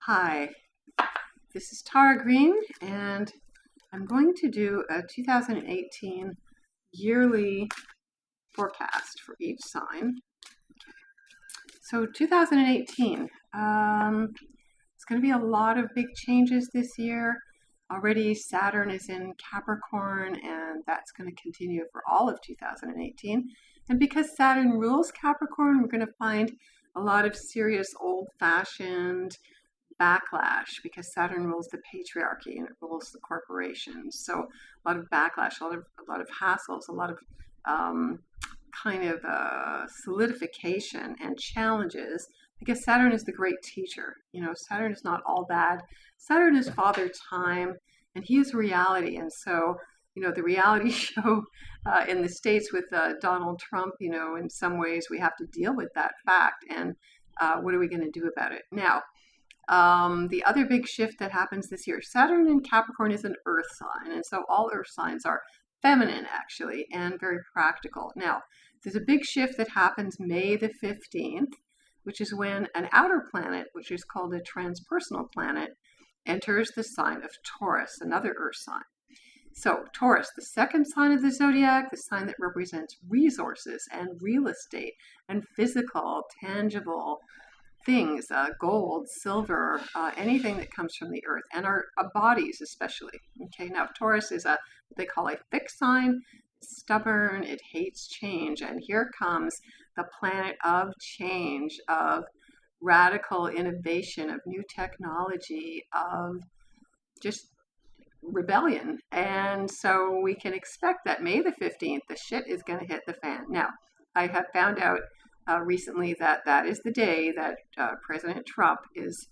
Hi, this is Tara Greene, and I'm going to do a 2018 yearly forecast for each sign. So 2018, it's going to be a lot of big changes this year. Already Saturn is in Capricorn, and that's going to continue for all of 2018. And because Saturn rules Capricorn, we're going to find a lot of serious old-fashioned backlash because Saturn rules the patriarchy and it rules the corporations. So a lot of backlash, a lot of hassles, a lot of solidification and challenges because Saturn is the great teacher. You know, Saturn is not all bad. Saturn is Father Time, and he is reality. And so, you know, the reality show in the States with Donald Trump, you know, in some ways we have to deal with that fact. And what are we going to do about it? Now, the other big shift that happens this year, Saturn in Capricorn is an earth sign. And so all earth signs are feminine, actually, and very practical. Now, there's a big shift that happens May the 15th, which is when an outer planet, which is called a transpersonal planet, enters the sign of Taurus, another earth sign. So Taurus, the second sign of the zodiac, the sign that represents resources and real estate and physical, tangible things, gold, silver, anything that comes from the earth, and our bodies especially. Okay, now Taurus is what they call a fixed sign, stubborn, it hates change, and here comes the planet of change, of radical innovation, of new technology, of just rebellion. And so we can expect that May the 15th, the shit is going to hit the fan. Now, I have found out recently that is the day that President Trump is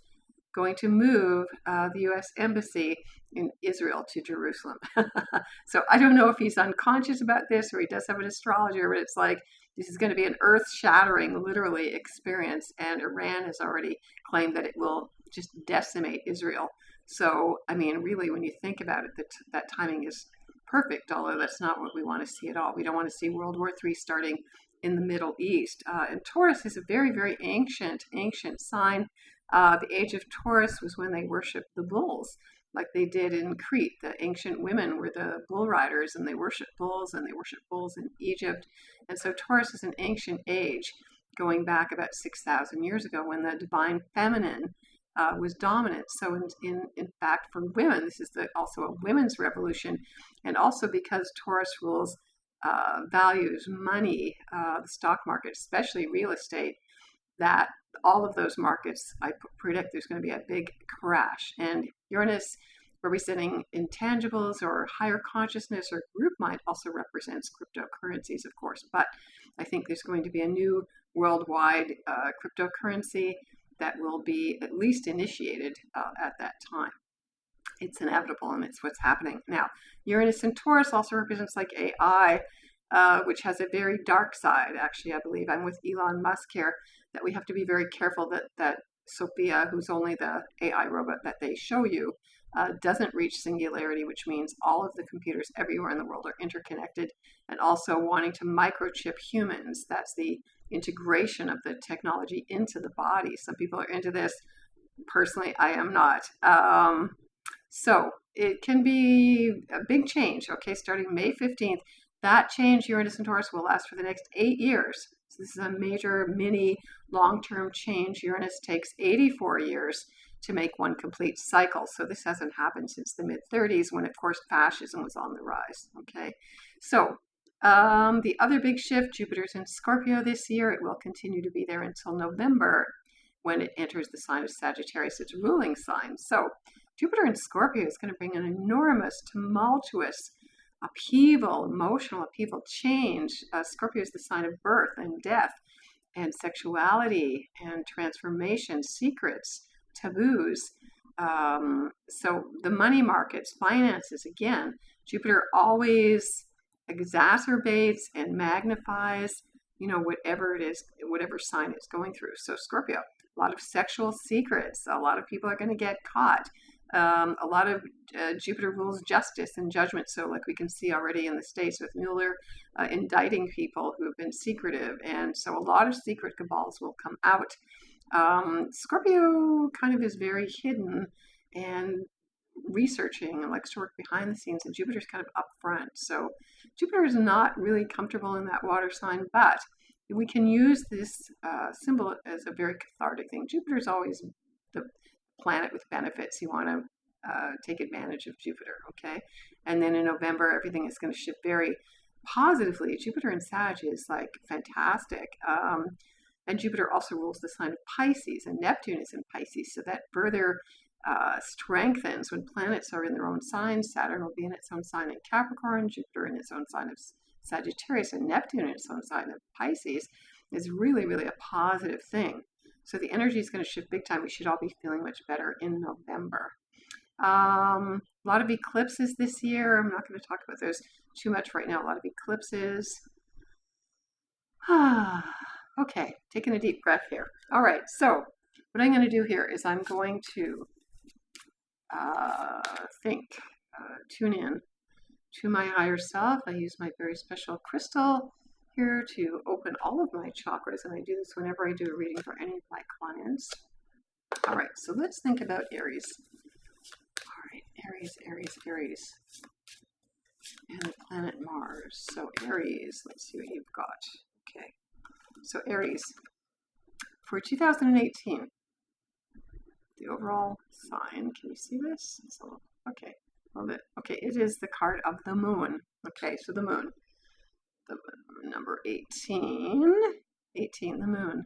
going to move the U.S. Embassy in Israel to Jerusalem. So I don't know if he's unconscious about this or he does have an astrologer, but it's like this is going to be an earth-shattering, literally, experience, and Iran has already claimed that it will just decimate Israel. So, I mean, really, when you think about it, that timing is perfect, although that's not what we want to see at all. We don't want to see World War III starting in the Middle East. And Taurus is a very, very ancient sign. The age of Taurus was when they worshipped the bulls, like they did in Crete. The ancient women were the bull riders, and they worshipped bulls, and they worshipped bulls in Egypt. And so Taurus is an ancient age, going back about 6,000 years ago when the divine feminine was dominant. So in fact, for women, this is also a women's revolution, and also because Taurus rules values, money, the stock market, especially real estate, that all of those markets, I predict there's going to be a big crash. And Uranus, representing intangibles or higher consciousness or group mind, also represents cryptocurrencies, of course. But I think there's going to be a new worldwide cryptocurrency that will be at least initiated at that time. It's inevitable, and it's what's happening now. Uranus in Taurus also represents like AI, which has a very dark side. Actually, I believe I'm with Elon Musk here, that we have to be very careful that Sophia, who's only the AI robot that they show you, doesn't reach singularity, which means all of the computers everywhere in the world are interconnected, and also wanting to microchip humans. That's the integration of the technology into the body. Some people are into this. Personally, I am not. So it can be a big change, okay, starting May 15th. That change, Uranus and Taurus, will last for the next 8 years. So this is a major, mini, long-term change. Uranus takes 84 years to make one complete cycle. So this hasn't happened since the mid-30s when, of course, fascism was on the rise, okay? So the other big shift, Jupiter's in Scorpio this year. It will continue to be there until November when it enters the sign of Sagittarius, its ruling sign. So Jupiter in Scorpio is going to bring an enormous, tumultuous upheaval, emotional upheaval, change. Scorpio is the sign of birth and death and sexuality and transformation, secrets, taboos. So the money markets, finances, again, Jupiter always exacerbates and magnifies, you know, whatever it is, whatever sign it's going through. So Scorpio, a lot of sexual secrets. A lot of people are going to get caught. A lot of Jupiter rules justice and judgment. So like we can see already in the States with Mueller indicting people who have been secretive. And so a lot of secret cabals will come out. Scorpio kind of is very hidden and researching and likes to work behind the scenes, and Jupiter's kind of up front. So Jupiter is not really comfortable in that water sign, but we can use this symbol as a very cathartic thing. Jupiter's always the planet with benefits. You want to take advantage of Jupiter, okay? And then in November, everything is going to shift very positively. Jupiter in Sag is like fantastic. And Jupiter also rules the sign of Pisces, and Neptune is in Pisces, so that further strengthens when planets are in their own signs. Saturn will be in its own sign in Capricorn, Jupiter in its own sign of Sagittarius, and Neptune in its own sign of Pisces is really, really a positive thing. So the energy is going to shift big time. We should all be feeling much better in November. A lot of eclipses this year. I'm not going to talk about those too much right now. A lot of eclipses. Okay, taking a deep breath here. All right, so what I'm going to do here is I'm going to tune in to my higher self. I use my very special crystal here to open all of my chakras, and I do this whenever I do a reading for any of my clients. All right, so let's think about Aries. All right, Aries. And the planet Mars. So Aries, let's see what you've got. Okay, so Aries, for 2018, the overall sign, can you see this? So, okay, well, okay, it is the card of the moon. Okay, so the moon, number 18, the moon.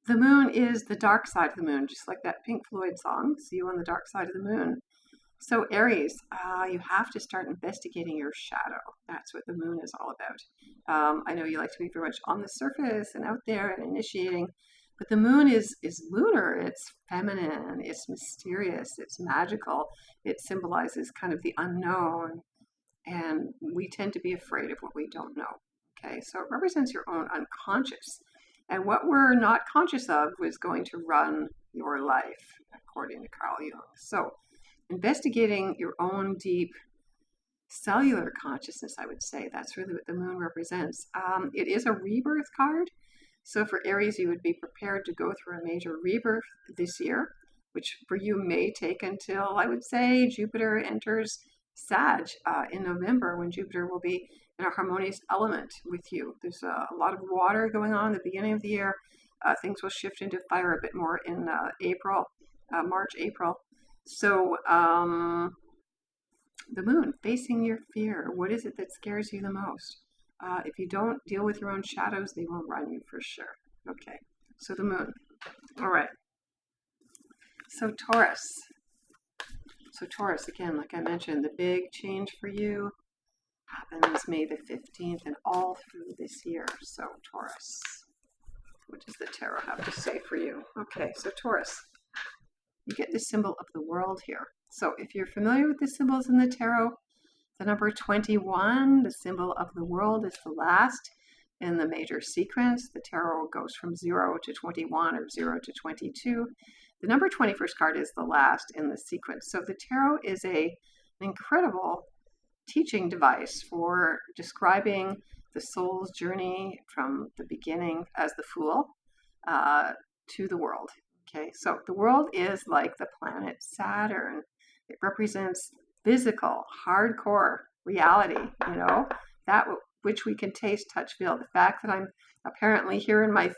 The moon is the dark side of the moon, just like that Pink Floyd song, See You on the Dark Side of the Moon. So Aries, you have to start investigating your shadow. That's what the moon is all about. I know you like to be very much on the surface and out there and initiating, but the moon is lunar. It's feminine, it's mysterious, it's magical. It symbolizes kind of the unknown, and we tend to be afraid of what we don't know. Okay, so it represents your own unconscious. And what we're not conscious of is going to run your life, according to Carl Jung. So investigating your own deep cellular consciousness, I would say, that's really what the moon represents. It is a rebirth card. So for Aries, you would be prepared to go through a major rebirth this year, which for you may take until, I would say, Jupiter enters Sag in November, when Jupiter will be in a harmonious element with you. There's a lot of water going on at the beginning of the year. Things will shift into fire a bit more in March, April. So the moon, facing your fear. What is it that scares you the most? If you don't deal with your own shadows, they will run you for sure. Okay, so the moon. All right. So Taurus. So Taurus, again, like I mentioned, the big change for you happens May the 15th and all through this year. So Taurus, what does the tarot have to say for you? Okay, so Taurus, you get the symbol of the world here. So if you're familiar with the symbols in the tarot, the number 21, the symbol of the world, is the last in the major sequence. The tarot goes from 0 to 21 or 0 to 22. The number 21st card is the last in the sequence. So the tarot is an incredible teaching device for describing the soul's journey from the beginning as the Fool to the world. Okay, so the world is like the planet Saturn. It represents physical, hardcore reality, that which we can taste, touch, feel. The fact that I'm apparently here in my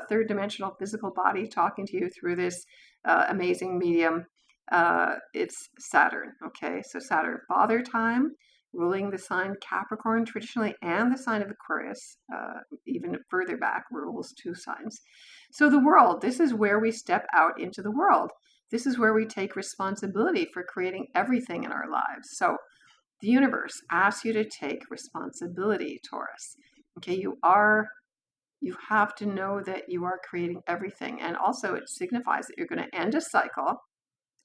third dimensional physical body talking to you through this amazing medium, it's Saturn. Okay, so Saturn, father time, ruling the sign Capricorn traditionally, and the sign of Aquarius, even further back, rules two signs. So the world, this is where we step out into the world. This is where we take responsibility for creating everything in our lives. So the universe asks you to take responsibility, Taurus. Okay, you have to know that you are creating everything. And also it signifies that you're going to end a cycle,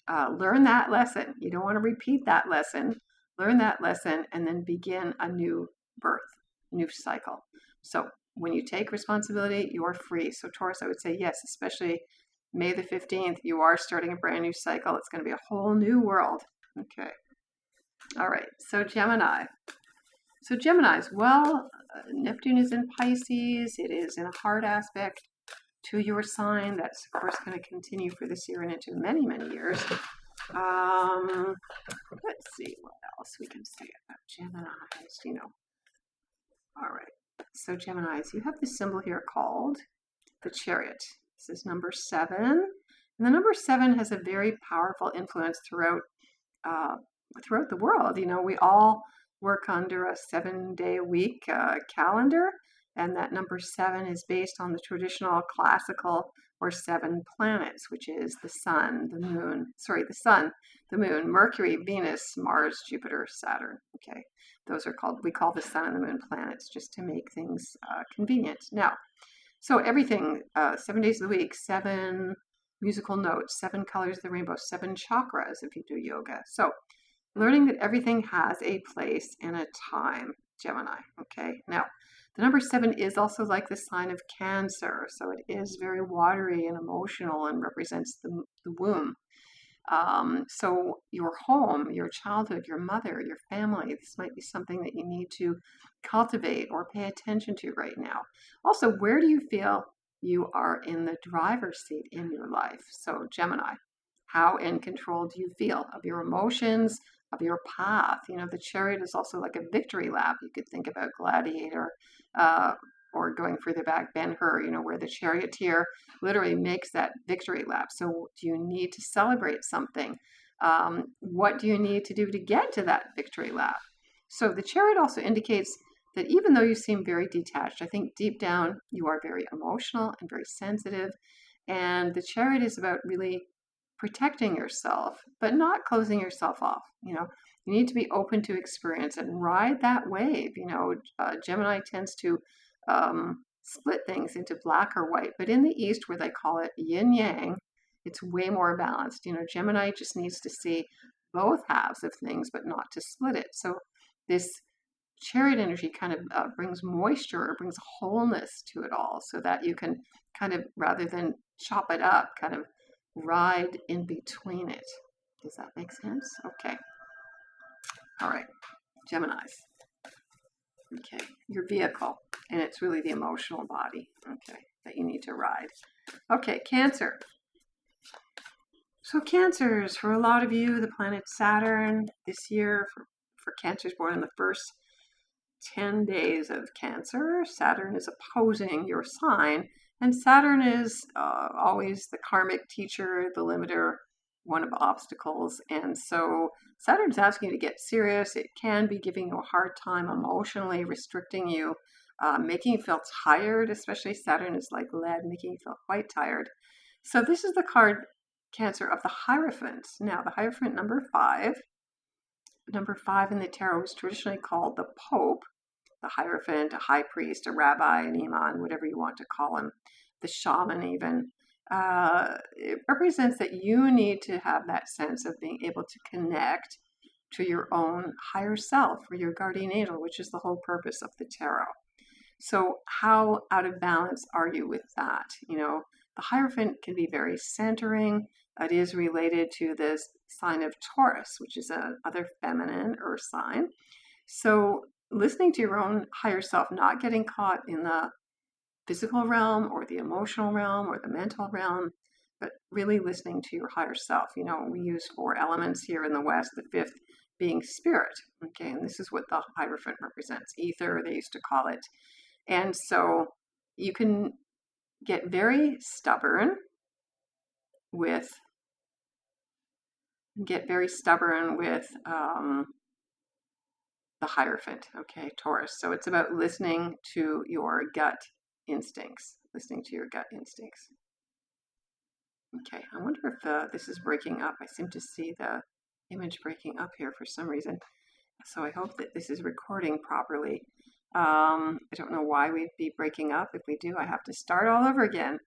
learn that lesson. You don't want to repeat that lesson. Learn that lesson and then begin a new birth, new cycle. So when you take responsibility, you're free. So Taurus, I would say yes, especially May the 15th, you are starting a brand new cycle. It's going to be a whole new world. Okay. All right. So Gemini. So Geminis, well, Neptune is in Pisces. It is in a hard aspect to your sign. That's, of course, going to continue for this year and into many, many years. Let's see what else we can say about Geminis, you know. All right. So Geminis, you have this symbol here called the Chariot. This is number 7. And the number 7 has a very powerful influence throughout the world. You know, we all work under a 7-day-a-week calendar, and that number 7 is based on the traditional classical or 7 planets, which is the sun, the moon, Mercury, Venus, Mars, Jupiter, Saturn. Okay, those are called, we call the sun and the moon planets just to make things convenient. Now, so everything, 7 days of the week, 7 musical notes, 7 colors of the rainbow, 7 chakras if you do yoga. So learning that everything has a place and a time, Gemini. Okay, now the number 7 is also like the sign of Cancer, so it is very watery and emotional and represents the womb. So your home, your childhood, your mother, your family, this might be something that you need to cultivate or pay attention to right now. Also, where do you feel you are in the driver's seat in your life? So Gemini, how in control do you feel of your emotions, of your path? You know, the Chariot is also like a victory lap. You could think about Gladiator, or going further back, Ben-Hur, you know, where the charioteer literally makes that victory lap. So do you need to celebrate something? What do you need to do to get to that victory lap? So the Chariot also indicates that even though you seem very detached, I think deep down you are very emotional and very sensitive. And the Chariot is about really protecting yourself, but not closing yourself off. You know, you need to be open to experience and ride that wave. You know, Gemini tends to split things into black or white, but in the East, where they call it yin yang, it's way more balanced. You know, Gemini just needs to see both halves of things, but not to split it. So this Chariot energy kind of brings moisture, or brings wholeness to it all, so that you can kind of, rather than chop it up, kind of ride in between it. Does that make sense? Okay. All right, Geminis. Okay, your vehicle, and it's really the emotional body, okay, that you need to ride. Okay, Cancer. So Cancers, for a lot of you, the planet Saturn this year, for Cancers born in the first 10 days of Cancer, Saturn is opposing your sign, and Saturn is always the karmic teacher, the limiter, one of obstacles. And so Saturn's asking you to get serious. It can be giving you a hard time emotionally, restricting you, making you feel tired, especially Saturn is like lead, making you feel quite tired. So this is the card, Cancer, of the Hierophant. Now, the Hierophant, number 5 in the tarot is traditionally called the Pope, the Hierophant, a high priest, a rabbi, an imam, whatever you want to call him, the shaman even. It represents that you need to have that sense of being able to connect to your own higher self, or your guardian angel, which is the whole purpose of the tarot. So how out of balance are you with that? You know, the Hierophant can be very centering. It is related to this sign of Taurus, which is another feminine earth sign. So listening to your own higher self, not getting caught in the physical realm or the emotional realm or the mental realm, but really listening to your higher self. You know, we use 4 elements here in the West, the 5th being spirit. Okay, and this is what the Hierophant represents. Ether, they used to call it. And so you can get very stubborn with the Hierophant, okay, Taurus. So it's about listening to your gut instincts, Okay, I wonder if this is breaking up. I seem to see the image breaking up here for some reason. So I hope that this is recording properly. I don't know why we'd be breaking up. If we do, I have to start all over again.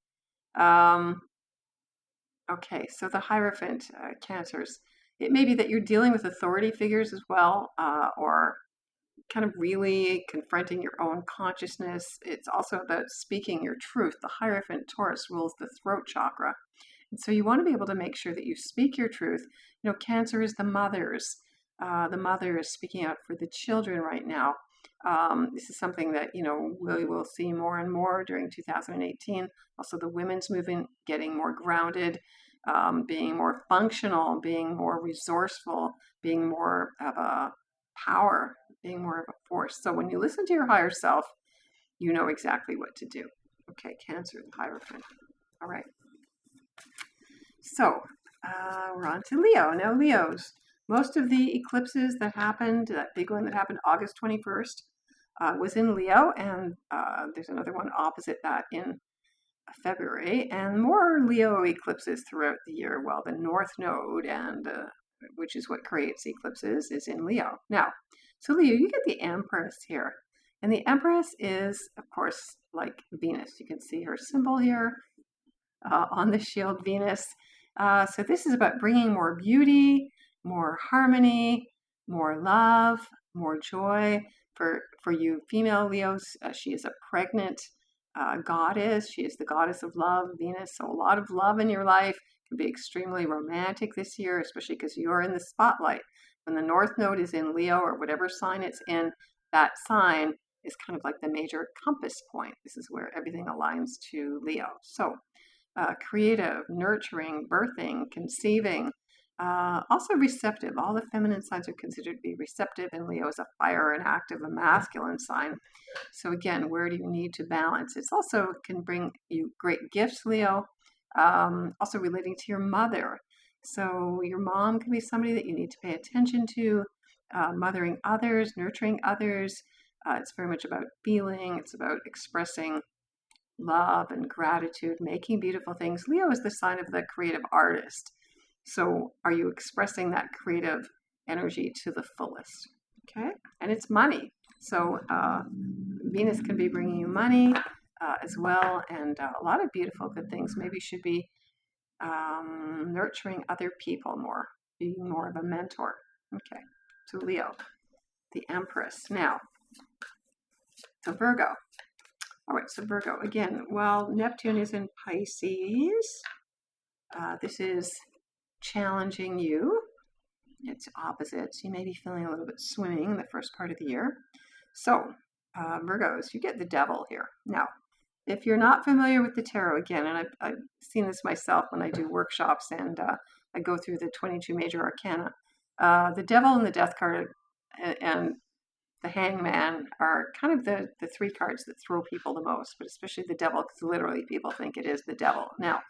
Okay, so the Hierophant, Cancers. It may be that you're dealing with authority figures as well, or kind of really confronting your own consciousness. It's also about speaking your truth. The Hierophant, Taurus, rules the throat chakra. And so you want to be able to make sure that you speak your truth. You know, Cancer is the mothers. The mother is speaking out for the children right now. This is something that, we will see more and more during 2018. Also, the women's movement getting more grounded, being more functional, being more resourceful, being more of a power, being more of a force. So when you listen to your higher self, you know exactly what to do. Okay, Cancer, the Hierophant. All right. So we're on to Leo. Now, Leos, most of the eclipses that happened, that big one that happened August 21st, was in Leo, and there's another one opposite that in February, and more Leo eclipses throughout the year. Well, the North Node, and which is what creates eclipses, is in Leo. Now, so Leo, you get the Empress here. And the Empress is, of course, like Venus. You can see her symbol here on the shield, Venus. So this is about bringing more beauty, more harmony, more love, more joy. For you female Leos, she is a pregnant goddess. She is the goddess of love, Venus. So a lot of love in your life. Can be extremely romantic this year, especially because you're in the spotlight. When the North Node is in Leo or whatever sign it's in, that sign is kind of like the major compass point. This is where everything aligns to Leo. So creative, nurturing, birthing, conceiving, also receptive. All the feminine signs are considered to be receptive, and Leo is a fire and active, a masculine sign. So again, where do you need to balance? It's also can bring you great gifts, Leo. Also relating to your mother. So your mom can be somebody that you need to pay attention to, mothering others, nurturing others. It's very much about feeling. It's about expressing love and gratitude, making beautiful things. Leo is the sign of the creative artist. So are you expressing that creative energy to the fullest? Okay. And it's money. So Venus can be bringing you money as well, and a lot of beautiful good things. Maybe you should be nurturing other people more, being more of a mentor. Okay. So Leo, the Empress. Now, so Virgo. All right, so Virgo, again, well, Neptune is in Pisces. This is challenging you. It's opposites. You may be feeling a little bit swimming in the first part of the year. So, Virgos, you get the Devil here. Now, if you're not familiar with the tarot, again, and I've seen this myself when I do workshops and I go through the 22 major arcana, the Devil and the Death card and the Hangman are kind of the three cards that throw people the most, but especially the Devil, because literally people think it is the Devil. Now,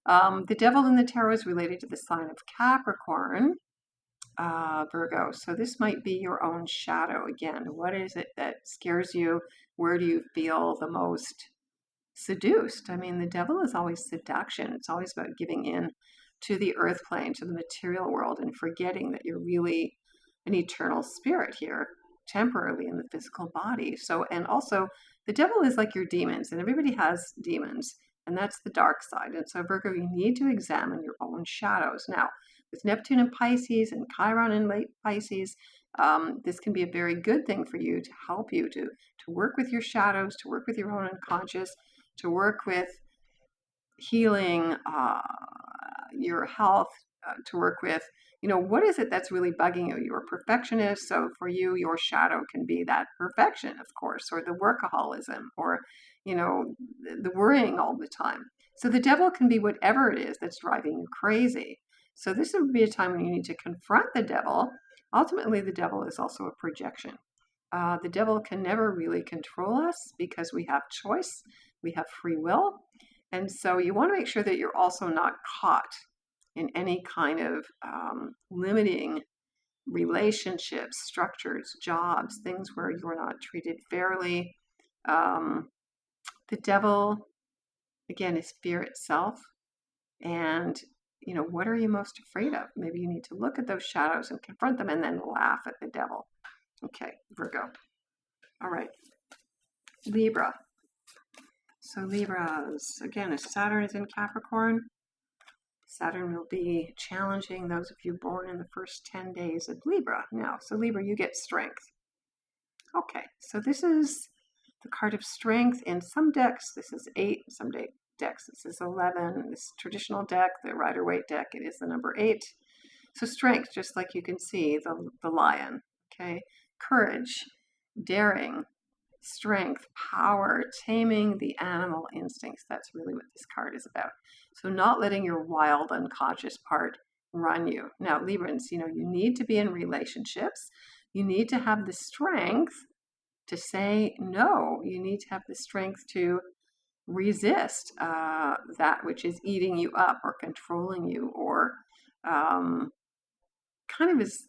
the Devil in the tarot is related to the sign of Capricorn, Virgo. So this might be your own shadow. Again, what is it that scares you? Where do you feel the most seduced? I mean, the Devil is always seduction. It's always about giving in to the earth plane, to the material world, and forgetting that you're really an eternal spirit here, temporarily in the physical body. So, and also the Devil is like your demons, and everybody has demons, and that's the dark side. And so, Virgo, you need to examine your own shadows. Now, with Neptune in Pisces and Chiron in late Pisces, this can be a very good thing for you to help you to work with your shadows, to work with your own unconscious, to work with healing your health, to work with, what is it that's really bugging you? You're a perfectionist, so for you, your shadow can be that perfection, of course, or the workaholism, or, the worrying all the time. So the Devil can be whatever it is that's driving you crazy. So this would be a time when you need to confront the Devil. Ultimately, the Devil is also a projection. The Devil can never really control us because we have choice, we have free will. And so you want to make sure that you're also not caught in any kind of limiting relationships, structures, jobs, things where you're not treated fairly. The Devil, again, is fear itself. And, what are you most afraid of? Maybe you need to look at those shadows and confront them and then laugh at the Devil. Okay, Virgo. All right. Libra. So Libras, again, if Saturn is in Capricorn, Saturn will be challenging those of you born in the first 10 days of Libra. Now, so Libra, you get strength. Okay, so this is the card of strength. In some decks, this is 8. Some decks, this is 11. This traditional deck, the Rider-Waite deck, it is the number 8. So strength, just like you can see, the lion. Okay, courage. daring, strength, power, taming the animal instincts. That's really what this card is about. So not letting your wild unconscious part run you. Now, Librans, you need to be in relationships. You need to have the strength to say no. You need to have the strength to resist that which is eating you up or controlling you, or kind of is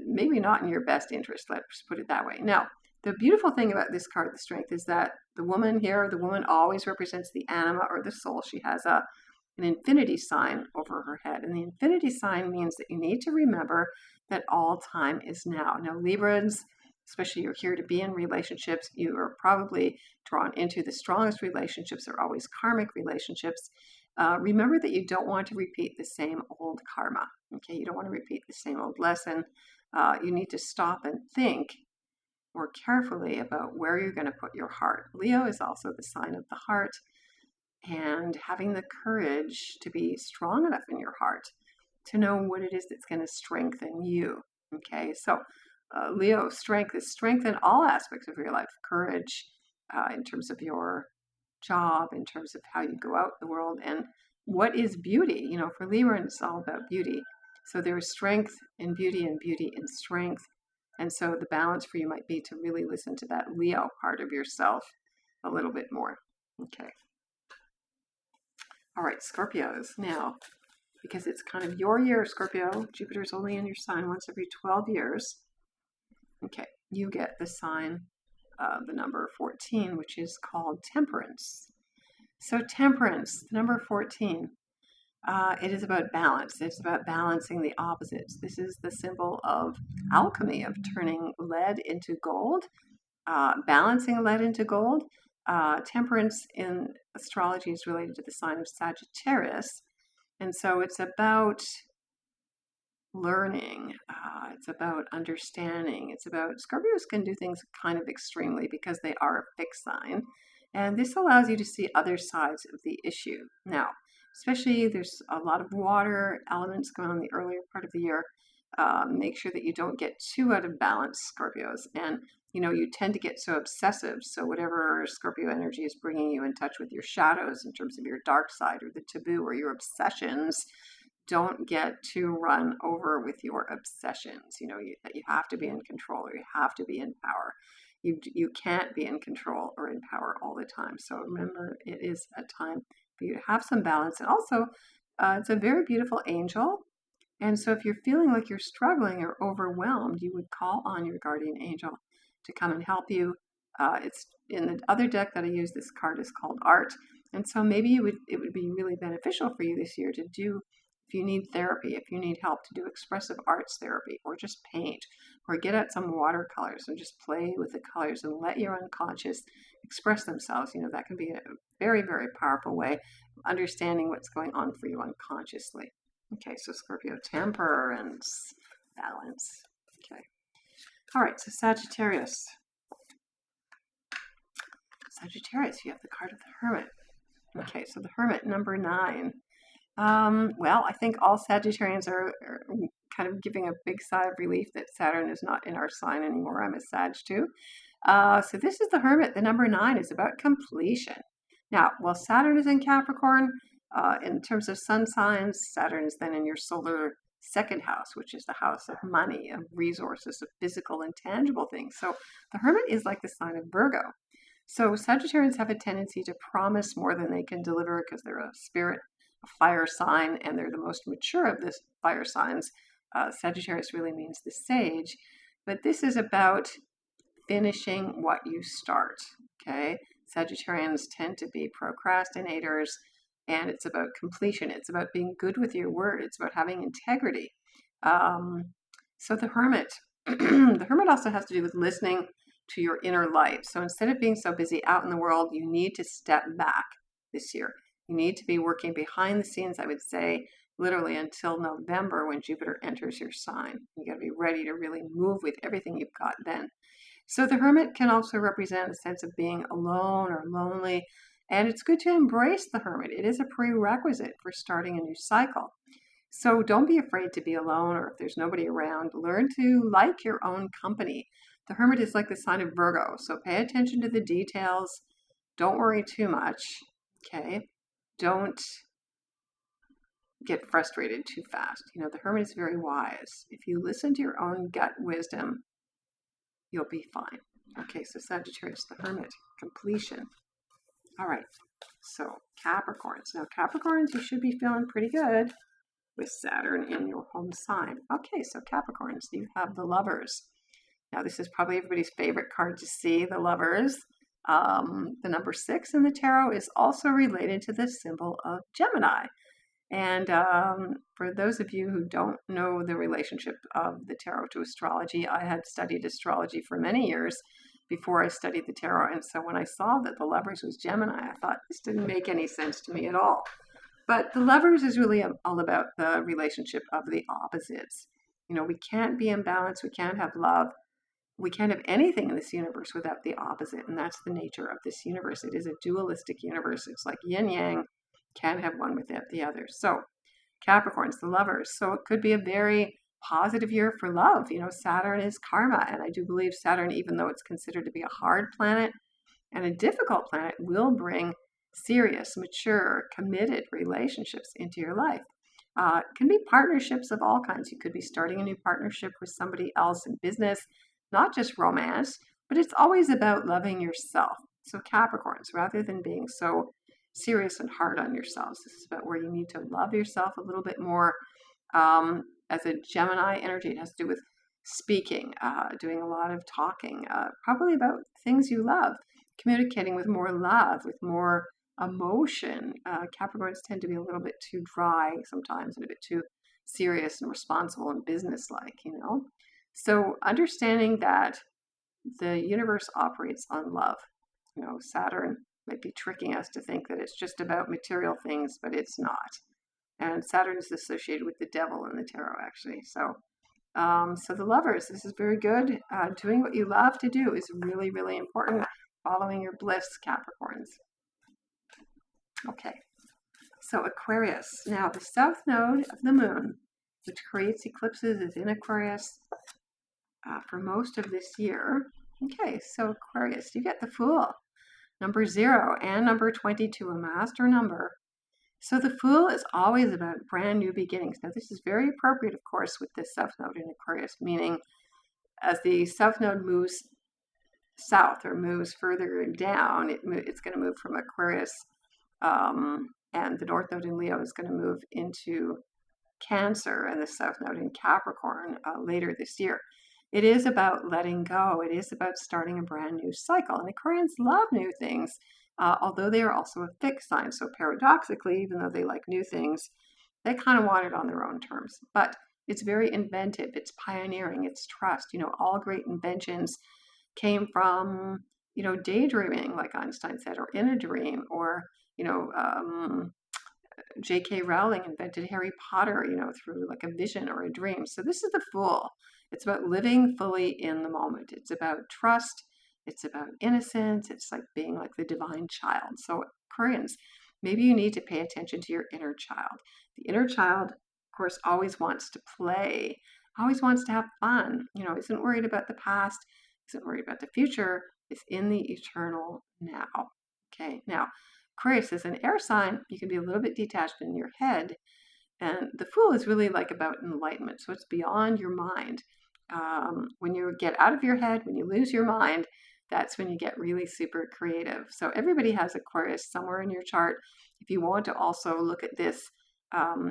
maybe not in your best interest. Let's put it that way. Now, the beautiful thing about this card, the strength, is that the woman always represents the anima or the soul. She has an infinity sign over her head. And the infinity sign means that you need to remember that all time is now. Now, Librans, especially you're here to be in relationships, you are probably drawn into the strongest relationships are always karmic relationships. Remember that you don't want to repeat the same old karma. Okay, you don't want to repeat the same old lesson. You need to stop and think more carefully about where you're going to put your heart. Leo is also the sign of the heart, and having the courage to be strong enough in your heart to know what it is that's going to strengthen you. Okay, so Leo, strength is strength in all aspects of your life. Courage in terms of your job, in terms of how you go out in the world, and what is beauty. For Libra, it's all about beauty. So there is strength in beauty and beauty in strength. And so the balance for you might be to really listen to that Leo part of yourself a little bit more. Okay. All right, Scorpios. Now, because it's kind of your year, Scorpio, Jupiter's only in your sign once every 12 years. Okay, you get the sign, the number 14, which is called Temperance. So Temperance, the number 14, it is about balance. It's about balancing the opposites. This is the symbol of alchemy, of turning lead into gold, balancing lead into gold. Temperance in astrology is related to the sign of Sagittarius. And so it's about learning. It's about understanding. It's about Scorpios can do things kind of extremely because they are a fixed sign. And this allows you to see other sides of the issue. Now, especially there's a lot of water elements going on in the earlier part of the year. Make sure that you don't get too out of balance, Scorpios. And, you tend to get so obsessive. So whatever Scorpio energy is bringing you in touch with your shadows in terms of your dark side or the taboo or your obsessions, don't get too run over with your obsessions. You have to be in control, or you have to be in power. You can't be in control or in power all the time. So remember, it is a time for you to have some balance. And also, it's a very beautiful angel. And so if you're feeling like you're struggling or overwhelmed, you would call on your guardian angel to come and help you. It's in the other deck that I use. This card is called Art. And so maybe it would be really beneficial for you this year to do, if you need therapy, if you need help, to do expressive arts therapy, or just paint, or get out some watercolors and just play with the colors and let your unconscious express themselves. That can be a very, very powerful way of understanding what's going on for you unconsciously. Okay, so Scorpio, temperance, balance. Okay. All right, so Sagittarius. Sagittarius, you have the card of the Hermit. Okay, so the Hermit, number 9. Well, I think all Sagittarians are kind of giving a big sigh of relief that Saturn is not in our sign anymore. I'm a Sag too. So this is the Hermit. The number 9 is about completion. Now, while Saturn is in Capricorn, in terms of sun signs, Saturn is then in your solar second house, which is the house of money, of resources, of physical and tangible things. So the Hermit is like the sign of Virgo. So Sagittarians have a tendency to promise more than they can deliver because they're a spirit, a fire sign, and they're the most mature of the fire signs. Sagittarius really means the sage. But this is about finishing what you start, okay? Sagittarians tend to be procrastinators, and it's about completion. It's about being good with your word. It's about having integrity. So the Hermit, the Hermit also has to do with listening to your inner light. So instead of being so busy out in the world, you need to step back this year. You need to be working behind the scenes, I would say, literally until November when Jupiter enters your sign. You got to be ready to really move with everything you've got then. So the Hermit can also represent a sense of being alone or lonely. And it's good to embrace the Hermit. It is a prerequisite for starting a new cycle. So don't be afraid to be alone, or if there's nobody around, learn to like your own company. The Hermit is like the sign of Virgo, so pay attention to the details. Don't worry too much, okay? Don't get frustrated too fast. You know, the Hermit is very wise. If you listen to your own gut wisdom, you'll be fine. Okay, so Sagittarius, the Hermit, completion. All right, so Capricorns. Now, Capricorns, you should be feeling pretty good with Saturn in your home sign. Okay, so Capricorns, you have the Lovers. Now, this is probably everybody's favorite card to see, the Lovers. The number 6 in the tarot is also related to the symbol of Gemini. And for those of you who don't know the relationship of the tarot to astrology, I had studied astrology for many years before I studied the tarot. And so when I saw that the Lovers was Gemini, I thought this didn't make any sense to me at all. But the Lovers is really all about the relationship of the opposites. You know, we can't be in balance. We can't have love. We can't have anything in this universe without the opposite. And that's the nature of this universe. It is a dualistic universe. It's like yin yang. Can't have one without the other. So Capricorns, the Lovers. So it could be a very positive year for love. You know, Saturn is karma. And I do believe Saturn, even though it's considered to be a hard planet and a difficult planet, will bring serious, mature, committed relationships into your life. It can be partnerships of all kinds. You could be starting a new partnership with somebody else in business, not just romance, but it's always about loving yourself. So Capricorns, rather than being so serious and hard on yourselves, this is about where you need to love yourself a little bit more. As a Gemini energy, it has to do with speaking, doing a lot of talking, probably about things you love, communicating with more love, with more emotion. Capricorns tend to be a little bit too dry sometimes and a bit too serious and responsible and businesslike, you know. So understanding that the universe operates on love. You know, Saturn might be tricking us to think that it's just about material things, but it's not. And Saturn is associated with the devil in the tarot, actually. So the Lovers, this is very good. Doing what you love to do is really, really important. Following your bliss, Capricorns. Okay, so Aquarius. Now, the south node of the moon, which creates eclipses, is in Aquarius for most of this year. Okay, so Aquarius, you get the Fool. Number 0 and number 22, a master number. So the Fool is always about brand new beginnings. Now, this is very appropriate, of course, with the south node in Aquarius, meaning as the south node moves south or moves further down, it's going to move from Aquarius, and the north node in Leo is going to move into Cancer, and the south node in Capricorn later this year. It is about letting go. It is about starting a brand new cycle. And Aquarians love new things, although they are also a fixed sign. So paradoxically, even though they like new things, they kind of want it on their own terms. But it's very inventive. It's pioneering. It's trust. You know, all great inventions came from, you know, daydreaming, like Einstein said, or in a dream, or, you know, J.K. Rowling invented Harry Potter, you know, through like a vision or a dream. So this is the Fool. It's about living fully in the moment. It's about trust. It's about innocence. It's like being like the divine child. So Aquarians, maybe you need to pay attention to your inner child. The inner child, of course, always wants to play, always wants to have fun, you know, isn't worried about the past, isn't worried about the future, is in the eternal now. Okay, now, Aquarius is an air sign. You can be a little bit detached in your head. And the Fool is really like about enlightenment. So it's beyond your mind. When you get out of your head, when you lose your mind, that's when you get really super creative. So everybody has Aquarius somewhere in your chart. If you want to also look at this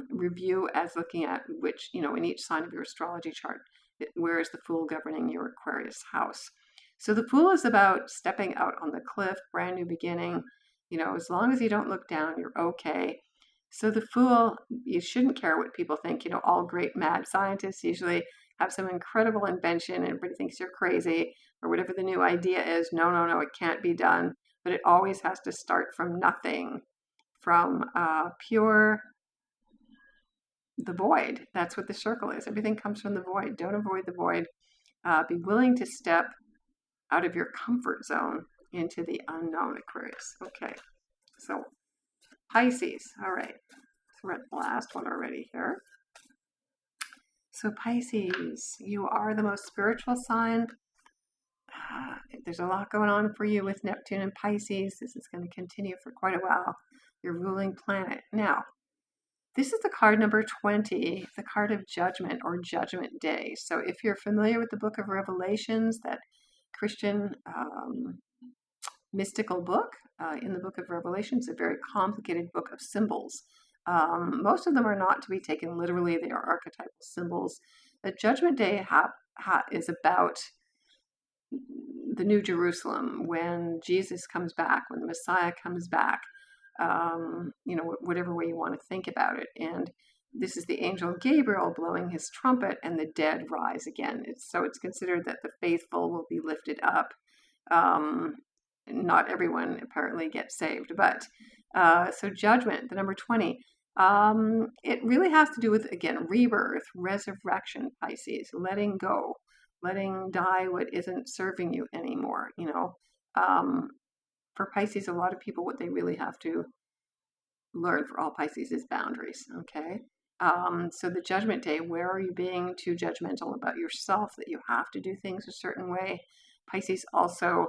review as looking at which, you know, in each sign of your astrology chart, where is the Fool governing your Aquarius house? So the Fool is about stepping out on the cliff, brand new beginning. You know, as long as you don't look down, you're okay. So the Fool, you shouldn't care what people think. You know, all great mad scientists usually have some incredible invention and everybody thinks you're crazy or whatever the new idea is. No, no, no, it can't be done. But it always has to start from nothing, from pure the void. That's what the circle is. Everything comes from the void. Don't avoid the void. Be willing to step out of your comfort zone into the unknown, Aquarius. Okay, so Pisces. All right, so we're at the last one already here. So Pisces, you are the most spiritual sign There's a lot going on for you with Neptune and Pisces. This is going to continue for quite a while. Your ruling planet. Now, this is the card number 20, the card of judgment or judgment day. So if you're familiar with the book of Revelations, that Christian mystical book, in the book of Revelations, a very complicated book of symbols. Most of them are not to be taken literally. They are archetypal symbols. The judgment day is about the New Jerusalem, when Jesus comes back, when the Messiah comes back, whatever way you want to think about it. And this is the angel Gabriel blowing his trumpet, and the dead rise again. It's considered that the faithful will be lifted up. Not everyone apparently gets saved, but so judgment, the number 20, it really has to do with, again, rebirth, resurrection, Pisces, letting go, letting die what isn't serving you anymore. For Pisces, a lot of people, what they really have to learn for all Pisces is boundaries. Okay. So the judgment day, where are you being too judgmental about yourself that you have to do things a certain way? Pisces also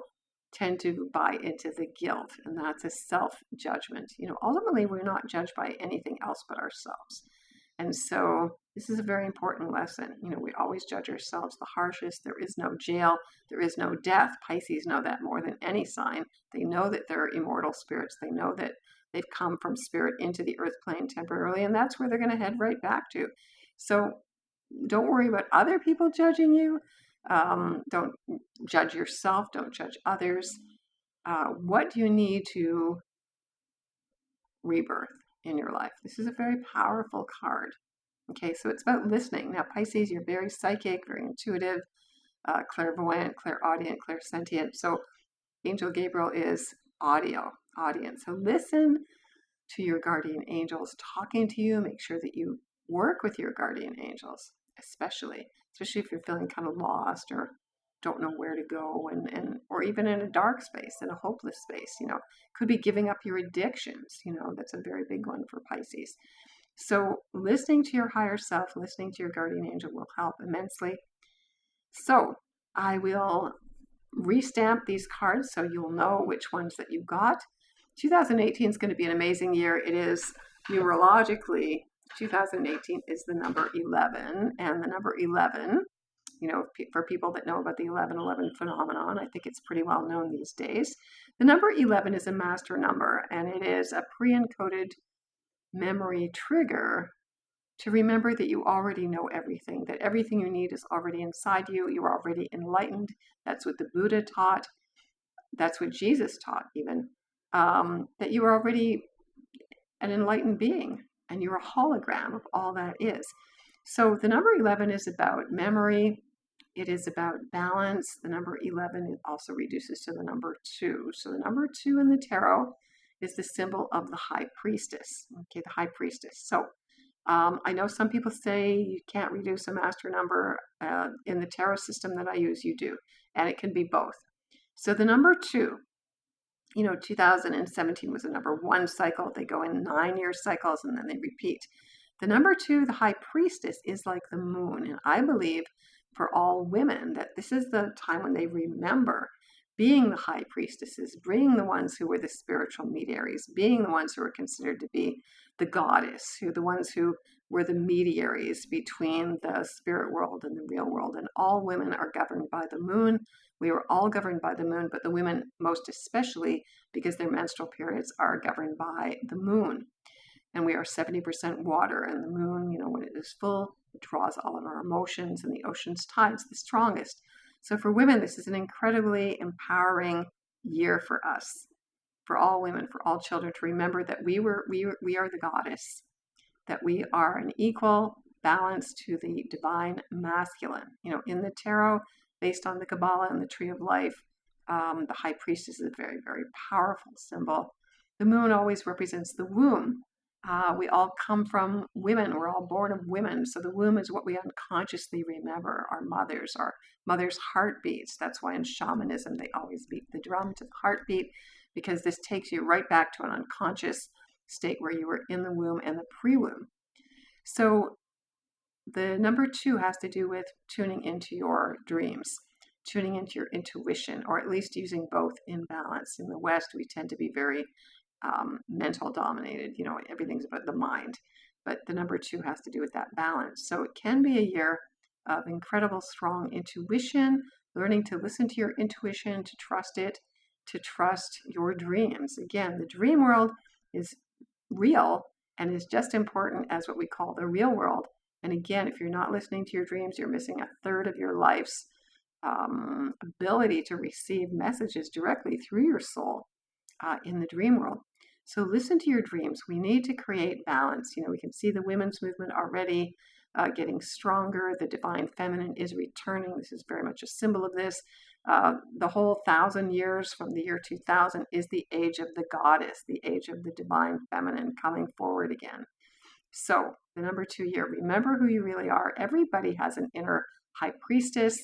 tend to buy into the guilt, and that's a self-judgment. Ultimately, we're not judged by anything else but ourselves. And so this is a very important lesson. We always judge ourselves the harshest. There is no jail. There is no death. Pisces know that more than any sign. They know that they're immortal spirits. They know that they've come from spirit into the earth plane temporarily, and that's where they're going to head right back to. So don't worry about other people judging you. Don't judge yourself. Don't judge others. What do you need to rebirth in your life? This is a very powerful card. Okay, so it's about listening. Now, Pisces, you're very psychic, very intuitive, clairvoyant, clairaudient, clairsentient. So Angel Gabriel is audience. So listen to your guardian angels talking to you. Make sure that you work with your guardian angels, especially if you're feeling kind of lost or don't know where to go, and or even in a dark space, in a hopeless space. Could be giving up your addictions. That's a very big one for Pisces. So listening to your higher self, listening to your guardian angel will help immensely. So I will restamp these cards so you'll know which ones that you got. 2018 is going to be an amazing year. It is numerologically, 2018 is the number 11, and the number 11, for people that know about the 11/11 phenomenon, I think it's pretty well known these days. The number 11 is a master number, and it is a pre-encoded memory trigger to remember that you already know everything, that everything you need is already inside you. You're already enlightened. That's what the Buddha taught. That's what Jesus taught, even, that you are already an enlightened being, and you're a hologram of all that is. So the number 11 is about memory. It is about balance. The number 11 also reduces to the number 2. So the number 2 in the tarot is the symbol of the high priestess. Okay, the high priestess. So I know some people say you can't reduce a master number. In the tarot system that I use, you do. And it can be both. So the number 2, 2017 was the number 1 cycle. They go in 9-year cycles and then they repeat. The number 2, the high priestess, is like the moon. And I believe for all women that this is the time when they remember being the high priestesses, being the ones who were the spiritual mediaries, being the ones who were considered to be the goddess, the ones who were the mediaries between the spirit world and the real world. And all women are governed by the moon. We are all governed by the moon, but the women most especially, because their menstrual periods are governed by the moon. And we are 70% water, and the moon, when it is full, it draws all of our emotions, and the ocean's tide's the strongest. So for women, this is an incredibly empowering year for us, for all women, for all children, to remember that we are the goddess, that we are an equal balance to the divine masculine. In the tarot, based on the Kabbalah and the Tree of Life, the high priestess is a very, very powerful symbol. The moon always represents the womb. We all come from women. We're all born of women. So the womb is what we unconsciously remember, our mother's heartbeats. That's why in shamanism, they always beat the drum to the heartbeat, because this takes you right back to an unconscious state where you were in the womb and the pre-womb. So the number 2 has to do with tuning into your dreams, tuning into your intuition, or at least using both in balance. In the West, we tend to be very mental dominated. Everything's about the mind. But the number 2 has to do with that balance. So it can be a year of incredible strong intuition, learning to listen to your intuition, to trust it, to trust your dreams. Again, the dream world is real and is just important as what we call the real world. And again, if you're not listening to your dreams, you're missing a third of your life's ability to receive messages directly through your soul in the dream world. So listen to your dreams. We need to create balance. We can see the women's movement already getting stronger. The divine feminine is returning. This is very much a symbol of this. The whole 1,000 years from the year 2000 is the age of the goddess, the age of the divine feminine coming forward again. So the number 2 year, remember who you really are. Everybody has an inner high priestess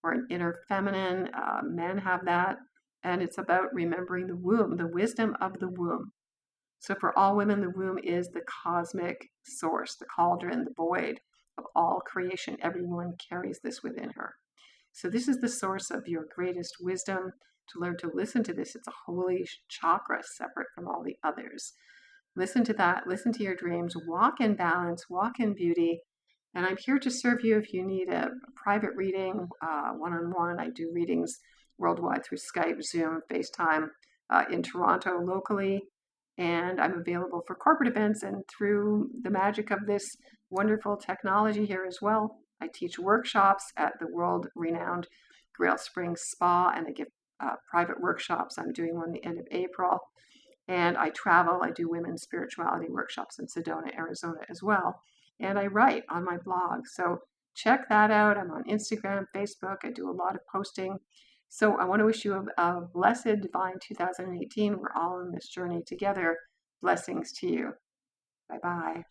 or an inner feminine. Men have that. And it's about remembering the womb, the wisdom of the womb. So for all women, the womb is the cosmic source, the cauldron, the void of all creation. Everyone carries this within her. So this is the source of your greatest wisdom. To learn to listen to this, it's a holy chakra separate from all the others. Listen to that. Listen to your dreams. Walk in balance. Walk in beauty. And I'm here to serve you if you need a private reading, one-on-one. I do readings worldwide through Skype, Zoom, FaceTime, in Toronto locally. And I'm available for corporate events and through the magic of this wonderful technology here as well. I teach workshops at the world-renowned Grail Springs Spa, and I give private workshops. I'm doing one the end of April. And I travel. I do women's spirituality workshops in Sedona, Arizona as well. And I write on my blog. So check that out. I'm on Instagram, Facebook. I do a lot of posting. So I want to wish you a blessed, divine 2018. We're all in this journey together. Blessings to you. Bye-bye.